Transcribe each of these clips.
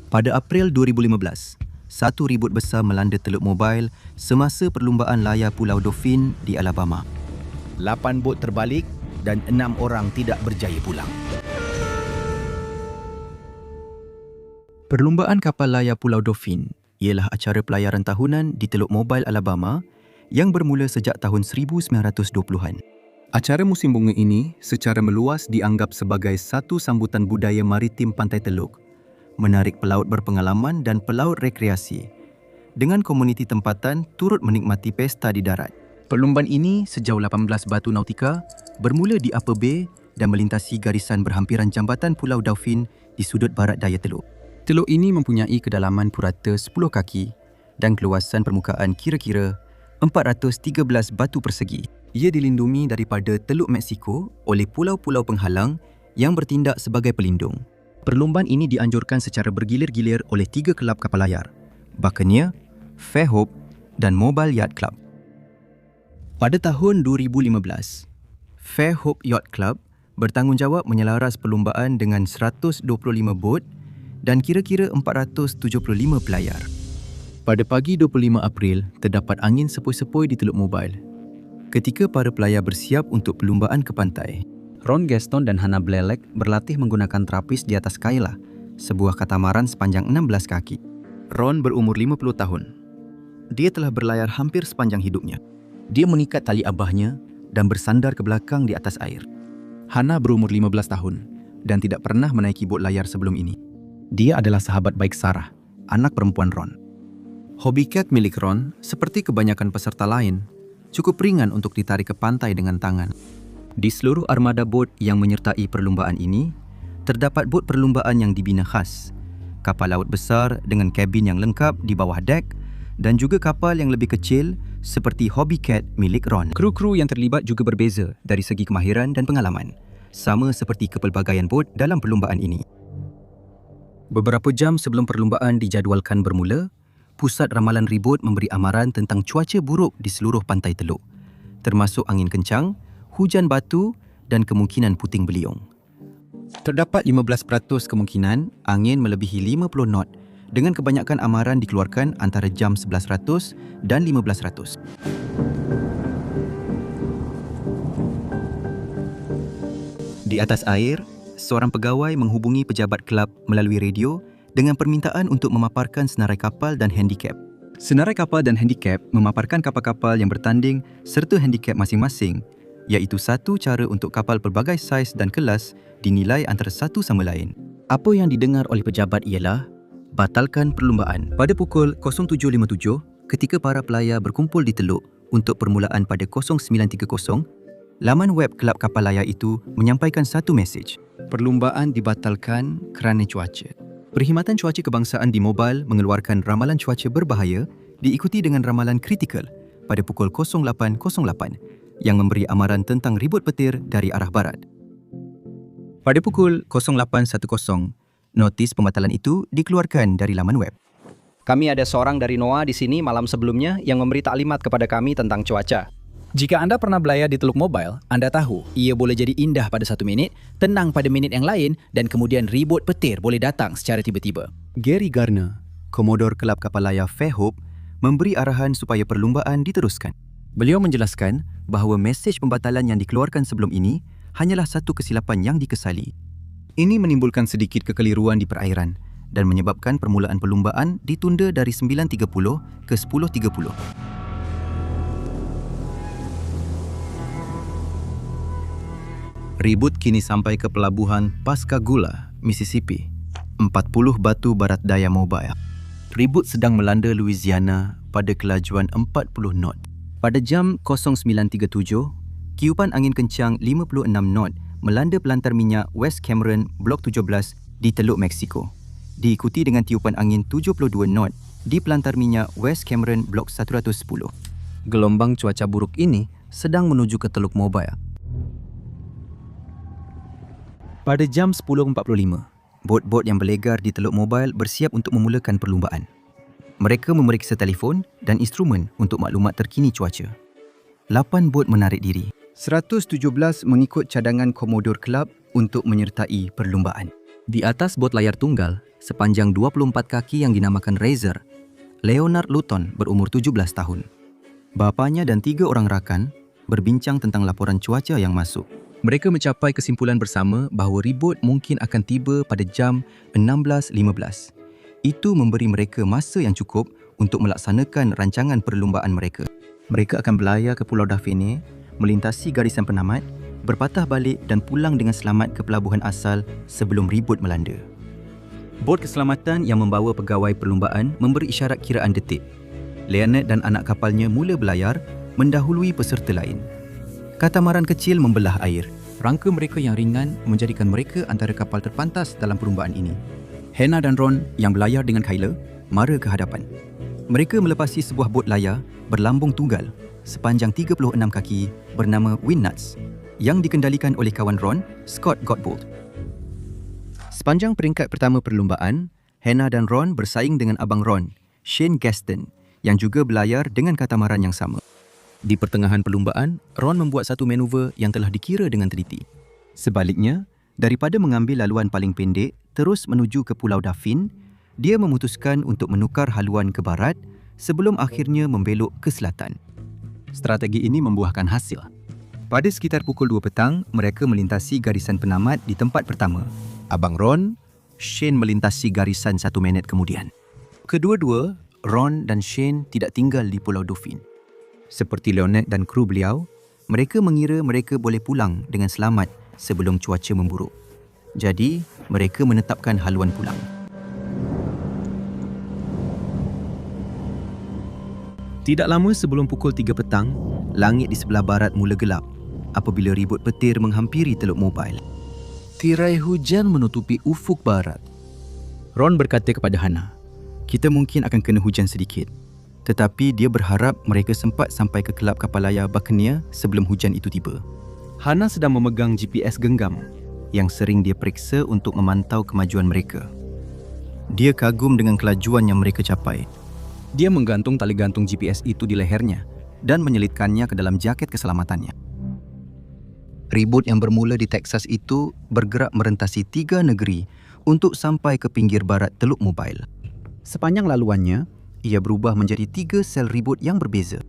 Pada April 2015, satu ribut besar melanda Teluk Mobile semasa perlumbaan layar Pulau Dauphin di Alabama. 8 bot terbalik dan 6 orang tidak berjaya pulang. Perlumbaan kapal layar Pulau Dauphin ialah acara pelayaran tahunan di Teluk Mobile, Alabama yang bermula sejak tahun 1920-an. Acara musim bunga ini secara meluas dianggap sebagai satu sambutan budaya maritim pantai Teluk, menarik pelaut berpengalaman dan pelaut rekreasi, dengan komuniti tempatan turut menikmati pesta di darat. Perlumbaan ini sejauh 18 batu nautika bermula di Upper Bay dan melintasi garisan berhampiran jambatan Pulau Dauphin di sudut barat daya Teluk. Teluk ini mempunyai kedalaman purata 10 kaki dan keluasan permukaan kira-kira 413 batu persegi. Ia dilindungi daripada Teluk Mexico oleh pulau-pulau penghalang yang bertindak sebagai pelindung. Perlumbaan ini dianjurkan secara bergilir-gilir oleh 3 kelab kapal layar, Buccaneer, Fairhope dan Mobile Yacht Club. Pada tahun 2015, Fairhope Yacht Club bertanggungjawab menyelaras perlumbaan dengan 125 bot dan kira-kira 475 pelayar. Pada pagi 25 April, terdapat angin sepoi-sepoi di Teluk Mobile ketika para pelayar bersiap untuk perlumbaan ke pantai. Ron Gaston dan Hannah Blelek berlatih menggunakan terapis di atas Kayla, sebuah katamaran sepanjang 16 kaki. Ron berumur 50 tahun. Dia telah berlayar hampir sepanjang hidupnya. Dia mengikat tali abahnya dan bersandar ke belakang di atas air. Hannah berumur 15 tahun dan tidak pernah menaiki bot layar sebelum ini. Dia adalah sahabat baik Sarah, anak perempuan Ron. Hobbycat milik Ron, seperti kebanyakan peserta lain, cukup ringan untuk ditarik ke pantai dengan tangan. Di seluruh armada bot yang menyertai perlumbaan ini, terdapat bot perlumbaan yang dibina khas, kapal laut besar dengan kabin yang lengkap di bawah dek dan juga kapal yang lebih kecil seperti Hobbycat milik Ron. Kru-kru yang terlibat juga berbeza dari segi kemahiran dan pengalaman, sama seperti kepelbagaian bot dalam perlumbaan ini. Beberapa jam sebelum perlumbaan dijadualkan bermula, Pusat Ramalan Ribut memberi amaran tentang cuaca buruk di seluruh pantai Teluk, termasuk angin kencang, hujan batu dan kemungkinan puting beliung. Terdapat 15% kemungkinan angin melebihi 50 knot dengan kebanyakan amaran dikeluarkan antara jam 11:00 dan 15:00. Di atas air, seorang pegawai menghubungi pejabat kelab melalui radio dengan permintaan untuk memaparkan senarai kapal dan handicap. Senarai kapal dan handicap memaparkan kapal-kapal yang bertanding serta handicap masing-masing, iaitu satu cara untuk kapal pelbagai saiz dan kelas dinilai antara satu sama lain. Apa yang didengar oleh pejabat ialah batalkan perlumbaan. Pada pukul 07.57, ketika para pelayar berkumpul di Teluk untuk permulaan pada 09.30, laman web kelab kapal layar itu menyampaikan satu mesej. Perlumbaan dibatalkan kerana cuaca. Perkhidmatan Cuaca Kebangsaan di Mobile mengeluarkan ramalan cuaca berbahaya diikuti dengan ramalan kritikal pada pukul 08.08 yang memberi amaran tentang ribut petir dari arah barat. Pada pukul 08.10, notis pembatalan itu dikeluarkan dari laman web. Kami ada seorang dari NOAA di sini malam sebelumnya yang memberi taklimat kepada kami tentang cuaca. Jika anda pernah berlayar di Teluk Mobile, anda tahu ia boleh jadi indah pada 1 minit, tenang pada minit yang lain dan kemudian ribut petir boleh datang secara tiba-tiba. Gary Garner, Komodor Kelab Kapal Layar Fairhope, memberi arahan supaya perlumbaan diteruskan. Beliau menjelaskan bahawa mesej pembatalan yang dikeluarkan sebelum ini hanyalah satu kesilapan yang dikesali. Ini menimbulkan sedikit kekeliruan di perairan dan menyebabkan permulaan perlumbaan ditunda dari 9.30 ke 10.30. Ribut kini sampai ke pelabuhan Pascagoula, Mississippi, 40 batu barat daya Mobile. Ribut sedang melanda Louisiana pada kelajuan 40 knot. Pada jam 09.37, tiupan angin kencang 56 knot melanda pelantar minyak West Cameron Blok 17 di Teluk Mexico, diikuti dengan tiupan angin 72 knot di pelantar minyak West Cameron Blok 110. Gelombang cuaca buruk ini sedang menuju ke Teluk Mobile. Pada jam 10.45, bot-bot yang berlegar di Teluk Mobile bersiap untuk memulakan perlumbaan. Mereka memeriksa telefon dan instrumen untuk maklumat terkini cuaca. 8 bot menarik diri. 117 mengikut cadangan Komodor Kelab untuk menyertai perlumbaan. Di atas bot layar tunggal, sepanjang 24 kaki yang dinamakan Razor, Leonard Luton berumur 17 tahun. Bapanya dan 3 orang rakan berbincang tentang laporan cuaca yang masuk. Mereka mencapai kesimpulan bersama bahawa ribut mungkin akan tiba pada jam 16.15. Itu memberi mereka masa yang cukup untuk melaksanakan rancangan perlumbaan mereka. Mereka akan berlayar ke Pulau Dauphine, melintasi garisan penamat, berpatah balik dan pulang dengan selamat ke pelabuhan asal sebelum ribut melanda. Bot keselamatan yang membawa pegawai perlumbaan memberi isyarat kiraan detik. Leonard dan anak kapalnya mula berlayar mendahului peserta lain. Katamaran kecil membelah air. Rangka mereka yang ringan menjadikan mereka antara kapal terpantas dalam perlumbaan ini. Hannah dan Ron yang berlayar dengan Kyla mara ke hadapan. Mereka melepasi sebuah bot layar berlambung tunggal sepanjang 36 kaki bernama Windnuts yang dikendalikan oleh kawan Ron, Scott Godbolt. Sepanjang peringkat pertama perlumbaan, Hannah dan Ron bersaing dengan abang Ron, Shane Gaston, yang juga berlayar dengan katamaran yang sama. Di pertengahan perlumbaan, Ron membuat satu manuver yang telah dikira dengan teliti. Sebaliknya, daripada mengambil laluan paling pendek terus menuju ke Pulau Dauphine, dia memutuskan untuk menukar haluan ke barat sebelum akhirnya membelok ke selatan. Strategi ini membuahkan hasil. Pada sekitar pukul 2 petang, mereka melintasi garisan penamat di tempat pertama. Abang Ron, Shane melintasi garisan 1 minit kemudian. Kedua-dua, Ron dan Shane tidak tinggal di Pulau Dauphine. Seperti Leonard dan kru beliau, mereka mengira mereka boleh pulang dengan selamat sebelum cuaca memburuk. Jadi, mereka menetapkan haluan pulang. Tidak lama sebelum pukul 3 petang, langit di sebelah barat mula gelap apabila ribut petir menghampiri Teluk Mobile. Tirai hujan menutupi ufuk barat. Ron berkata kepada Hannah, "Kita mungkin akan kena hujan sedikit." Tetapi dia berharap mereka sempat sampai ke kelab kapal layar Buccaneer sebelum hujan itu tiba. Hannah sedang memegang GPS genggam yang sering dia periksa untuk memantau kemajuan mereka. Dia kagum dengan kelajuan yang mereka capai. Dia menggantung tali gantung GPS itu di lehernya dan menyelitkannya ke dalam jaket keselamatannya. Ribut yang bermula di Texas itu bergerak merentasi 3 negeri untuk sampai ke pinggir barat Teluk Mobile. Sepanjang laluannya, ia berubah menjadi 3 sel ribut yang berbeza.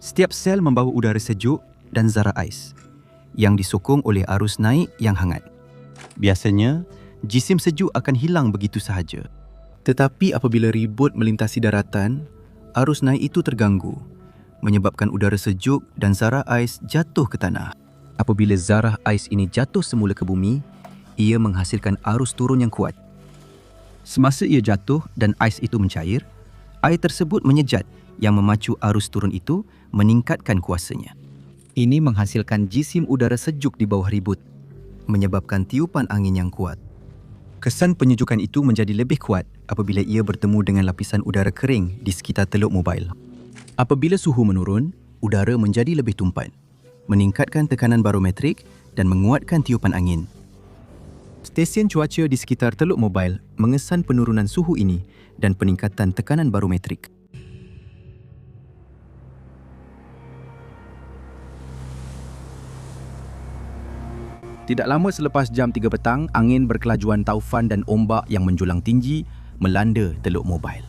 Setiap sel membawa udara sejuk dan zarah ais yang disokong oleh arus naik yang hangat. Biasanya, jisim sejuk akan hilang begitu sahaja. Tetapi apabila ribut melintasi daratan, arus naik itu terganggu, menyebabkan udara sejuk dan zarah ais jatuh ke tanah. Apabila zarah ais ini jatuh semula ke bumi, ia menghasilkan arus turun yang kuat. Semasa ia jatuh dan ais itu mencair, air tersebut menyejat yang memacu arus turun itu meningkatkan kuasanya. Ini menghasilkan jisim udara sejuk di bawah ribut, menyebabkan tiupan angin yang kuat. Kesan penyejukan itu menjadi lebih kuat apabila ia bertemu dengan lapisan udara kering di sekitar Teluk Mobile. Apabila suhu menurun, udara menjadi lebih tumpat, meningkatkan tekanan barometrik dan menguatkan tiupan angin. Stesen cuaca di sekitar Teluk Mobile mengesan penurunan suhu ini dan peningkatan tekanan barometrik. Tidak lama selepas jam 3 petang, angin berkelajuan taufan dan ombak yang menjulang tinggi melanda Teluk Mobile.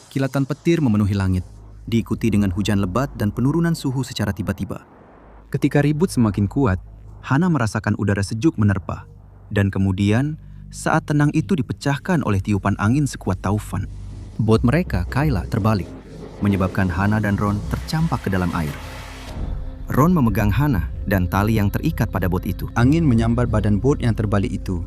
Kilatan petir memenuhi langit, diikuti dengan hujan lebat dan penurunan suhu secara tiba-tiba. Ketika ribut semakin kuat, Hannah merasakan udara sejuk menerpa dan kemudian saat tenang itu dipecahkan oleh tiupan angin sekuat taufan. Bot mereka, Kyla, terbalik, menyebabkan Hannah dan Ron tercampak ke dalam air. Ron memegang Hannah dan tali yang terikat pada bot itu. Angin menyambar badan bot yang terbalik itu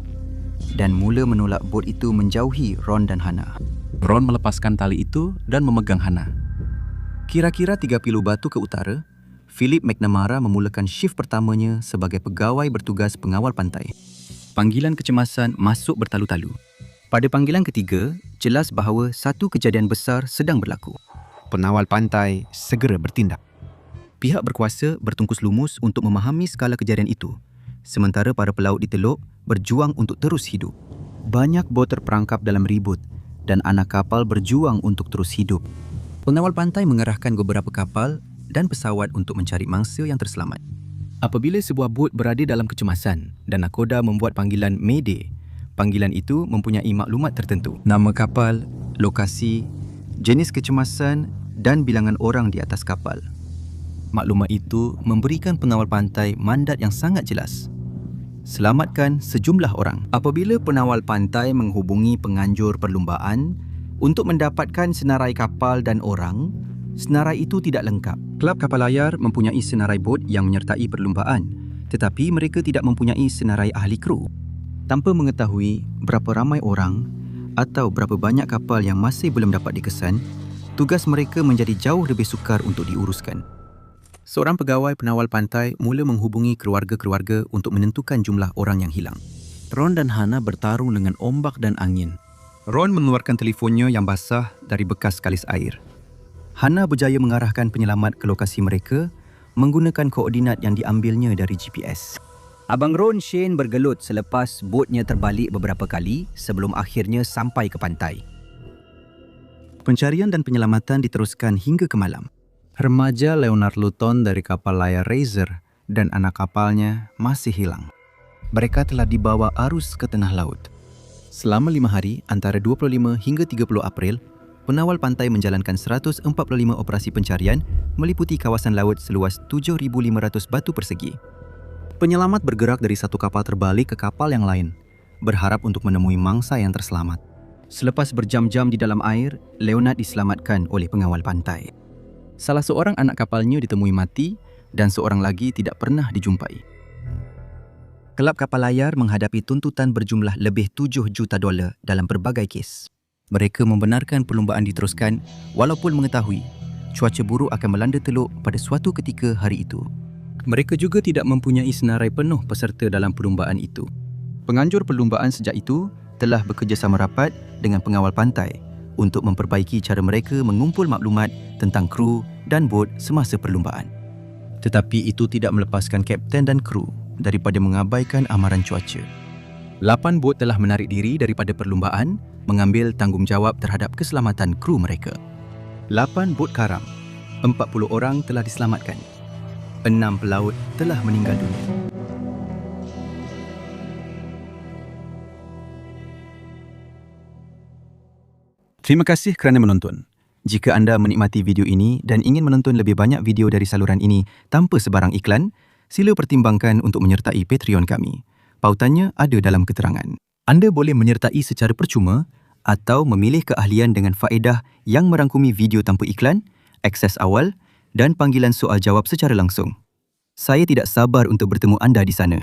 dan mula menolak bot itu menjauhi Ron dan Hannah. Ron melepaskan tali itu dan memegang Hannah. Kira-kira 3 pilu batu ke utara, Philip McNamara memulakan shift pertamanya sebagai pegawai bertugas pengawal pantai. Panggilan kecemasan masuk bertalu-talu. Pada panggilan ketiga, jelas bahawa satu kejadian besar sedang berlaku. Pengawal pantai segera bertindak. Pihak berkuasa bertungkus lumus untuk memahami skala kejadian itu, sementara para pelaut di teluk berjuang untuk terus hidup. Banyak bot terperangkap dalam ribut dan anak kapal berjuang untuk terus hidup. Pengawal pantai mengerahkan beberapa kapal dan pesawat untuk mencari mangsa yang terselamat. Apabila sebuah bot berada dalam kecemasan dan nakoda membuat panggilan Mayday, Panggilan itu mempunyai maklumat tertentu. Nama kapal, lokasi, jenis kecemasan dan bilangan orang di atas kapal. Maklumat itu memberikan pengawal pantai mandat yang sangat jelas. Selamatkan sejumlah orang. Apabila pengawal pantai menghubungi penganjur perlumbaan untuk mendapatkan senarai kapal dan orang, senarai itu tidak lengkap. Kelab kapal layar mempunyai senarai bot yang menyertai perlumbaan, tetapi mereka tidak mempunyai senarai ahli kru. Tanpa mengetahui berapa ramai orang atau berapa banyak kapal yang masih belum dapat dikesan, tugas mereka menjadi jauh lebih sukar untuk diuruskan. Seorang pegawai penawal pantai mula menghubungi keluarga-keluarga untuk menentukan jumlah orang yang hilang. Ron dan Hana bertarung dengan ombak dan angin. Ron mengeluarkan telefonnya yang basah dari bekas kalis air. Hana berjaya mengarahkan penyelamat ke lokasi mereka menggunakan koordinat yang diambilnya dari GPS. Abang Ron Shane bergelut selepas botnya terbalik beberapa kali sebelum akhirnya sampai ke pantai. Pencarian dan penyelamatan diteruskan hingga ke malam. Remaja Leonard Luton dari kapal layar Razor dan anak kapalnya masih hilang. Mereka telah dibawa arus ke tengah laut. Selama 5 hari, antara 25 hingga 30 April, penawal pantai menjalankan 145 operasi pencarian meliputi kawasan laut seluas 7,500 batu persegi. Penyelamat bergerak dari satu kapal terbalik ke kapal yang lain, berharap untuk menemui mangsa yang terselamat. Selepas berjam-jam di dalam air, Leonard diselamatkan oleh pengawal pantai. Salah seorang anak kapalnya ditemui mati dan seorang lagi tidak pernah dijumpai. Kelab kapal layar menghadapi tuntutan berjumlah lebih $7 juta dalam berbagai kes. Mereka membenarkan perlumbaan diteruskan walaupun mengetahui cuaca buruk akan melanda Teluk pada suatu ketika hari itu. Mereka juga tidak mempunyai senarai penuh peserta dalam perlumbaan itu. Penganjur perlumbaan sejak itu telah bekerjasama rapat dengan pengawal pantai untuk memperbaiki cara mereka mengumpul maklumat tentang kru dan bot semasa perlumbaan. Tetapi itu tidak melepaskan kapten dan kru daripada mengabaikan amaran cuaca. 8 bot telah menarik diri daripada perlumbaan, mengambil tanggungjawab terhadap keselamatan kru mereka. 8 bot karam, 40 orang telah diselamatkan. 6 pelaut telah meninggal dunia. Terima kasih kerana menonton. Jika anda menikmati video ini dan ingin menonton lebih banyak video dari saluran ini tanpa sebarang iklan, sila pertimbangkan untuk menyertai Patreon kami. Pautannya ada dalam keterangan. Anda boleh menyertai secara percuma atau memilih keahlian dengan faedah yang merangkumi video tanpa iklan, akses awal dan panggilan soal jawab secara langsung. Saya tidak sabar untuk bertemu anda di sana.